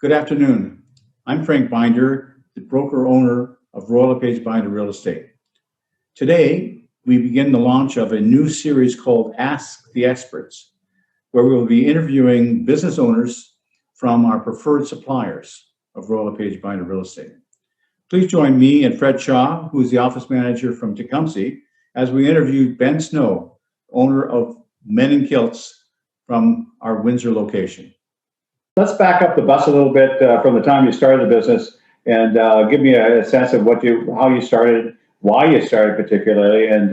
Good afternoon. I'm Frank Binder, the broker owner of Royal LePage Binder Real Estate. Today, we begin the launch of a new series called Ask the Experts, where we will be interviewing business owners from our preferred suppliers of Royal LePage Binder Real Estate. Please join me and Fred Shaw, who is the office manager from Tecumseh, as we interview Ben Snow, owner of Men In Kilts from our Windsor location. Let's back up the bus a little bit from the time you started the business and give me a sense of how you started, why you started particularly, and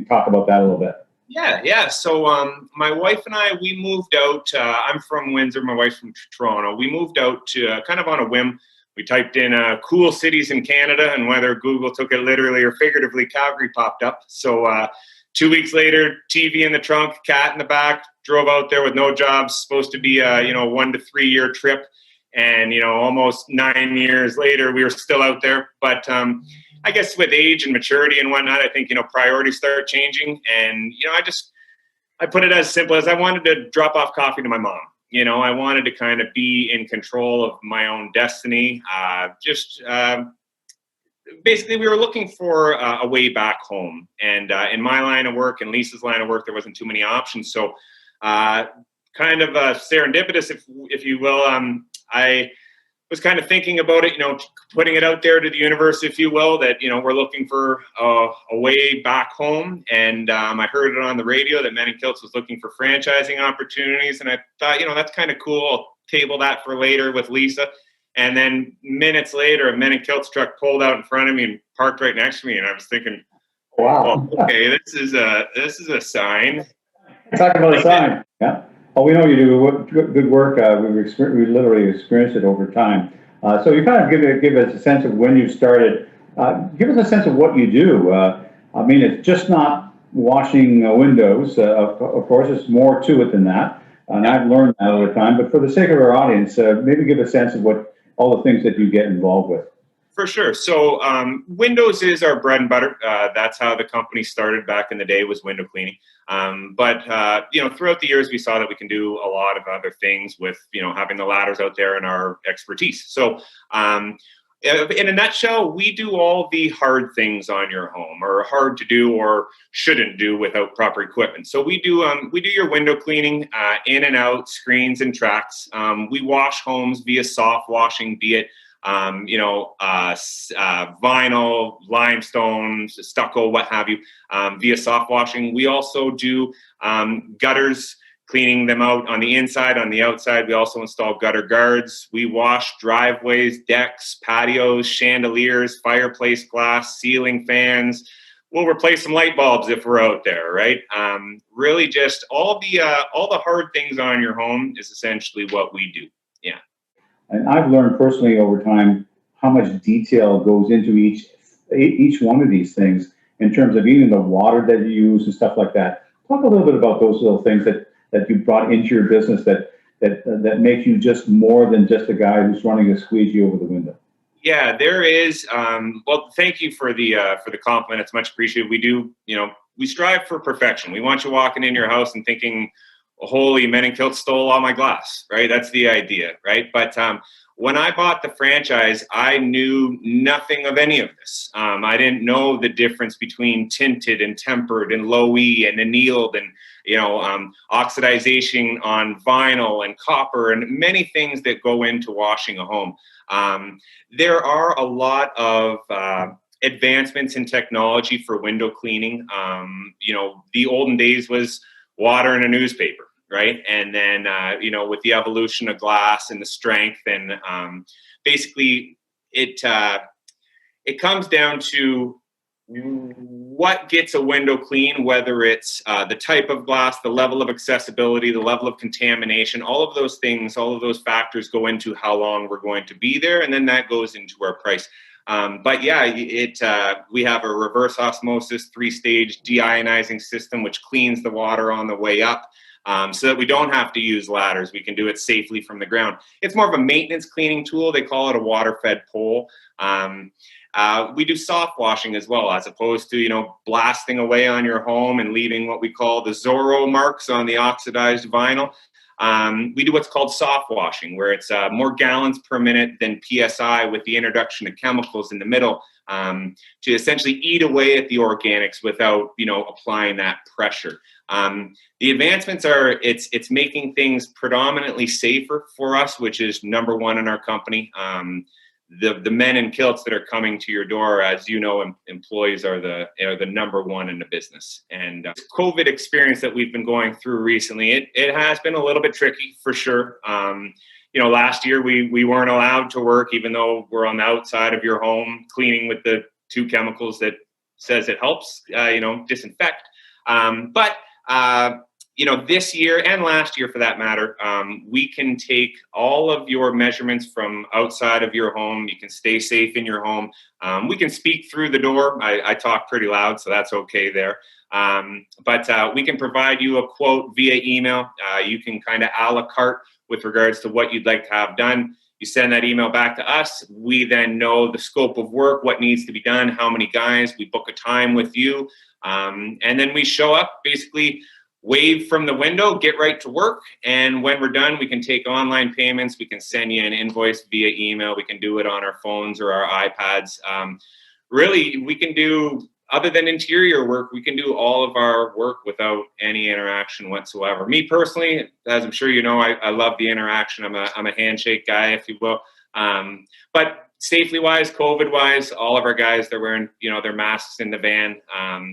talk about that a little bit. Yeah. So my wife and I, we moved out. I'm from Windsor. My wife's from Toronto. We moved out to kind of on a whim. We typed in cool cities in Canada, and whether Google took it literally or figuratively, Calgary popped up. So 2 weeks later, TV in the trunk, cat in the back, drove out there with no jobs, supposed to be a 1 to 3 year trip. And, almost 9 years later, we were still out there. But I guess with age and maturity and whatnot, I think, priorities start changing. And, I put it as simple as I wanted to drop off coffee to my mom. I wanted to kind of be in control of my own destiny. Basically, we were looking for a way back home. And in my line of work and Lisa's line of work, there wasn't too many options. So kind of serendipitous, if you will, I was kind of thinking about it, putting it out there to the universe, if you will, that, we're looking for a way back home. And I heard it on the radio that Men In Kilts was looking for franchising opportunities. And I thought, that's kind of cool. I'll table that for later with Lisa. And then minutes later, a Men In Kilts truck pulled out in front of me and parked right next to me. And I was thinking, wow, okay, this is a sign. Talk about a sign. Yeah. Oh, we know you do good work. We literally experienced it over time. So you kind of give us a sense of when you started. Give us a sense of what you do. It's just not washing windows. Of course, it's more to it than that. And I've learned that over time. But for the sake of our audience, maybe give a sense of what all the things that you get involved with. For sure. So windows is our bread and butter. That's how the company started back in the day, was window cleaning. But throughout the years, we saw that we can do a lot of other things with, having the ladders out there and our expertise. So in a nutshell, we do all the hard things on your home, or hard to do or shouldn't do without proper equipment. So we do your window cleaning, in and out, screens and tracks. We wash homes via soft washing, be it vinyl, limestone, stucco, what have you, via soft washing. We also do gutters, cleaning them out on the inside, on the outside. We also install gutter guards. We wash driveways, decks, patios, chandeliers, fireplace glass, ceiling fans. We'll replace some light bulbs if we're out there, right? Really just all the hard things on your home is essentially what we do. Yeah. And I've learned personally over time how much detail goes into each one of these things in terms of even the water that you use and stuff like that. Talk a little bit about those little things that you brought into your business that make you just more than just a guy who's running a squeegee over the window. Yeah, there is. Well, thank you for the compliment. It's much appreciated. We do, we strive for perfection. We want you walking in your house and thinking, holy, Men In Kilts stole all my glass, right? That's the idea, right? But when I bought the franchise, I knew nothing of any of this. I didn't know the difference between tinted and tempered and low E and annealed and, oxidization on vinyl and copper and many things that go into washing a home. There are a lot of advancements in technology for window cleaning. The olden days was water in a newspaper. Right. And then, with the evolution of glass and the strength and basically it comes down to what gets a window clean, whether it's the type of glass, the level of accessibility, the level of contamination, all of those things, all of those factors go into how long we're going to be there. And then that goes into our price. But yeah, we have a reverse osmosis 3-stage deionizing system, which cleans the water on the way up. So that we don't have to use ladders. We can do it safely from the ground. It's more of a maintenance cleaning tool. They call it a water-fed pole. We do soft washing as well, as opposed to, blasting away on your home and leaving what we call the Zorro marks on the oxidized vinyl. We do what's called soft washing, where it's more gallons per minute than PSI, with the introduction of chemicals in the middle, to essentially eat away at the organics without, applying that pressure. The advancements are, it's making things predominantly safer for us, which is number one in our company. The men in kilts that are coming to your door, as you know, employees are the number one in the business. And this COVID experience that we've been going through recently, it has been a little bit tricky for sure. Last year we weren't allowed to work, even though we're on the outside of your home cleaning with the 2 chemicals that says it helps, disinfect. But this year and last year for that matter, we can take all of your measurements from outside of your home. You can stay safe in your home. We can speak through the door. I talk pretty loud, so that's okay there. But we can provide you a quote via email. You can kind of a la carte with regards to what you'd like to have done. You send that email back to us. We then know the scope of work, what needs to be done, how many guys. We book a time with you. And then we show up, basically wave from the window, get right to work. And when we're done, we can take online payments. We can send you an invoice via email. We can do it on our phones or our iPads. Really, we can do, other than interior work, we can do all of our work without any interaction whatsoever. Me personally, as I'm sure you know, I love the interaction. I'm a handshake guy, if you will. But safely wise, COVID wise, all of our guys, they're wearing, their masks in the van.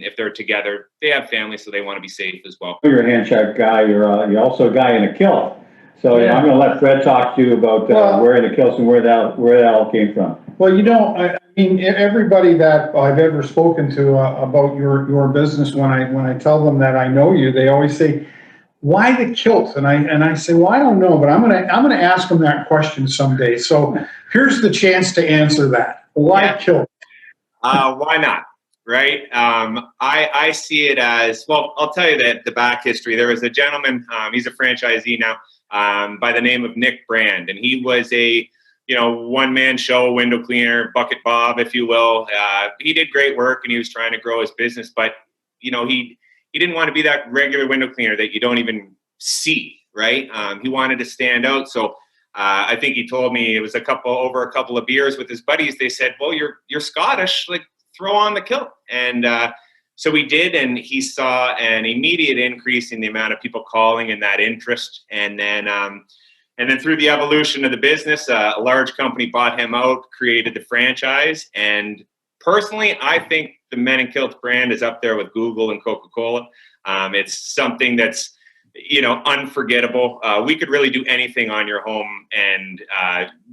If they're together, they have families, so they want to be safe as well. You're a handshake guy. You're also a guy in a kilt. So Yeah. I'm going to let Fred talk to you about wearing the kilts and where that all came from. Well, I mean, everybody that I've ever spoken to about your business, when I tell them that I know you, they always say, "Why the kilt?" And I say, "Well, I don't know, but I'm gonna ask them that question someday." So here's the chance to answer that. Why kilt? Why not? Right? I see it as, well, I'll tell you the back history. There was a gentleman, he's a franchisee now, by the name of Nick Brand, and he was a one-man show window cleaner, bucket Bob, if you will. He did great work and he was trying to grow his business, but he didn't want to be that regular window cleaner that you don't even see, right? He wanted to stand out. So I think he told me it was over a couple of beers with his buddies. They said, "Well, you're Scottish, like throw on the kilt." And so we did, and he saw an immediate increase in the amount of people calling and that interest. And then through the evolution of the business, a large company bought him out, created the franchise. And personally, I think the Men In Kilts brand is up there with Google and Coca-Cola. It's something that's, unforgettable. We could really do anything on your home, and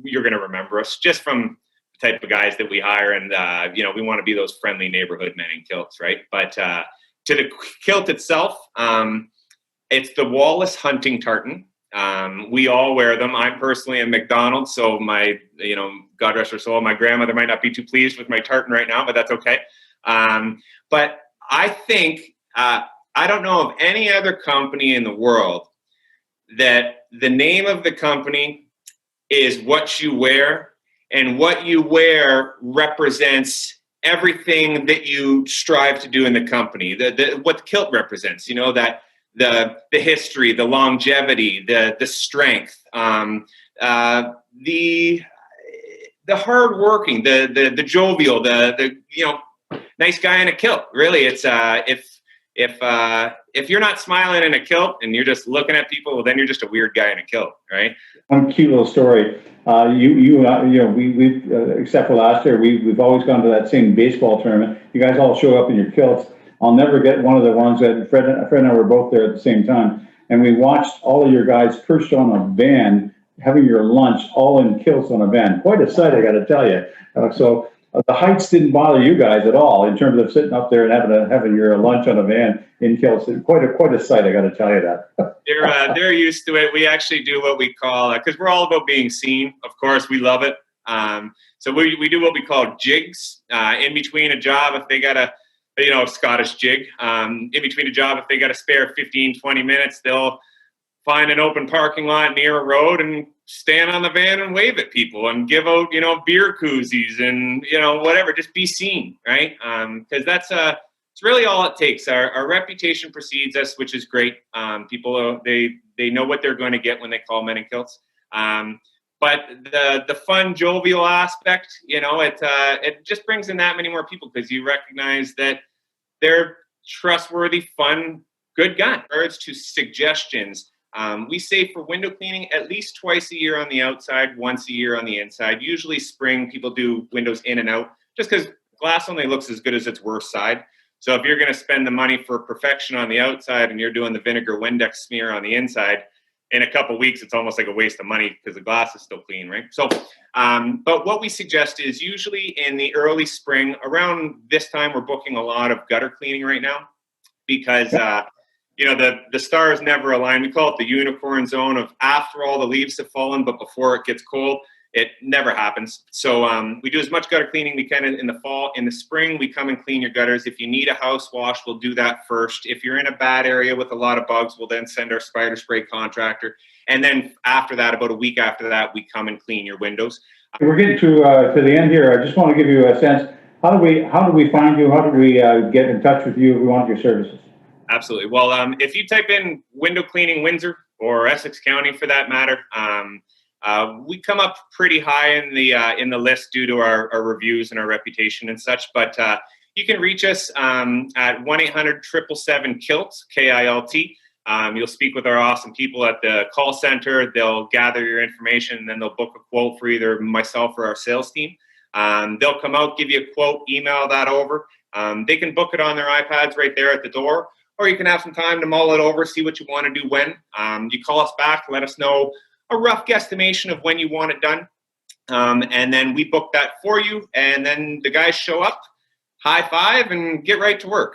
you're going to remember us just from the type of guys that we hire. And, we want to be those friendly neighborhood Men In Kilts, right? But to the kilt itself, it's the Wallace hunting tartan. We all wear them. I'm personally a McDonald's, so my, God rest her soul, my grandmother might not be too pleased with my tartan right now, but that's okay. But I think, I don't know of any other company in the world that the name of the company is what you wear, and what you wear represents everything that you strive to do in the company. What the kilt represents, that the history, the longevity, the strength, the hardworking, the jovial, the nice guy in a kilt. Really, it's if you're not smiling in a kilt and you're just looking at people, well, then you're just a weird guy in a kilt, right? One cute little story. We except for last year, we've always gone to that same baseball tournament. You guys all show up in your kilts. I'll never get one of the ones that Fred and I were both there at the same time, and we watched all of your guys perched on a van having your lunch, all in kilts on a van. Quite a sight, I got to tell you. So the heights didn't bother you guys at all in terms of sitting up there and having your lunch on a van in kilts. Quite a sight, I got to tell you that. They're used to it. We actually do what we call, because we're all about being seen. Of course, we love it. So we do what we call jigs in between a job. If they got a Scottish jig, in between a job, if they got a spare 15, 20 minutes, they'll find an open parking lot near a road and stand on the van and wave at people and give out, beer koozies and, whatever, just be seen, right? Because it's really all it takes. Our reputation precedes us, which is great. People, they they know what they're going to get when they call Men In Kilts. But the fun, jovial aspect, it just brings in that many more people because you recognize that they're trustworthy, fun, good guy. In regards to suggestions, we say for window cleaning at least twice a year on the outside, once a year on the inside. Usually spring, people do windows in and out just because glass only looks as good as its worst side. So if you're going to spend the money for perfection on the outside and you're doing the vinegar Windex smear on the inside, in a couple of weeks, it's almost like a waste of money because the glass is still clean, right? So, but what we suggest is usually in the early spring, around this time, we're booking a lot of gutter cleaning right now because, the stars never align. We call it the unicorn zone of after all the leaves have fallen, but before it gets cold. It never happens. So we do as much gutter cleaning we can in the fall. In the spring, we come and clean your gutters. If you need a house wash, we'll do that first. If you're in a bad area with a lot of bugs, we'll then send our spider spray contractor. And then after that, about a week after that, we come and clean your windows. We're getting to the end here. I just want to give you a sense. How do we find you? How do we get in touch with you if we want your services? Absolutely. Well, if you type in window cleaning Windsor or Essex County for that matter, we come up pretty high in the list due to our reviews and our reputation and such. But you can reach us at 1-800-777-KILT, KILT. You'll speak with our awesome people at the call center. They'll gather your information and then they'll book a quote for either myself or our sales team. They'll come out, give you a quote, email that over. They can book it on their iPads right there at the door, or you can have some time to mull it over, see what you want to do when. You call us back, let us know a rough guesstimation of when you want it done. And then we book that for you. And then the guys show up, high five, and get right to work.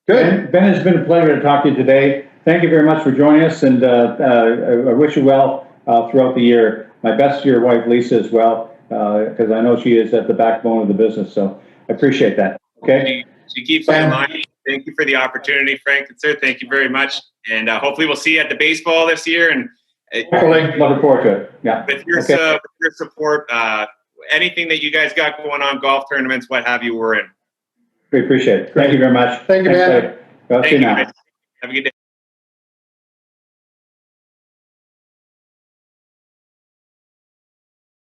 Good. Ben, it's been a pleasure to talk to you today. Thank you very much for joining us. And I wish you well throughout the year. My best to your wife, Lisa, as well, because I know she is at the backbone of the business. So I appreciate that. Okay. She keeps me in line. Thank you for the opportunity, Frank and sir. Thank you very much. And hopefully we'll see you at the baseball this year. And hopefully, looking forward to it. Yeah. With your support, anything that you guys got going on, golf tournaments, what have you, we're in. We appreciate it. Thank you very much. Thank you, man. See you now. Have a good day.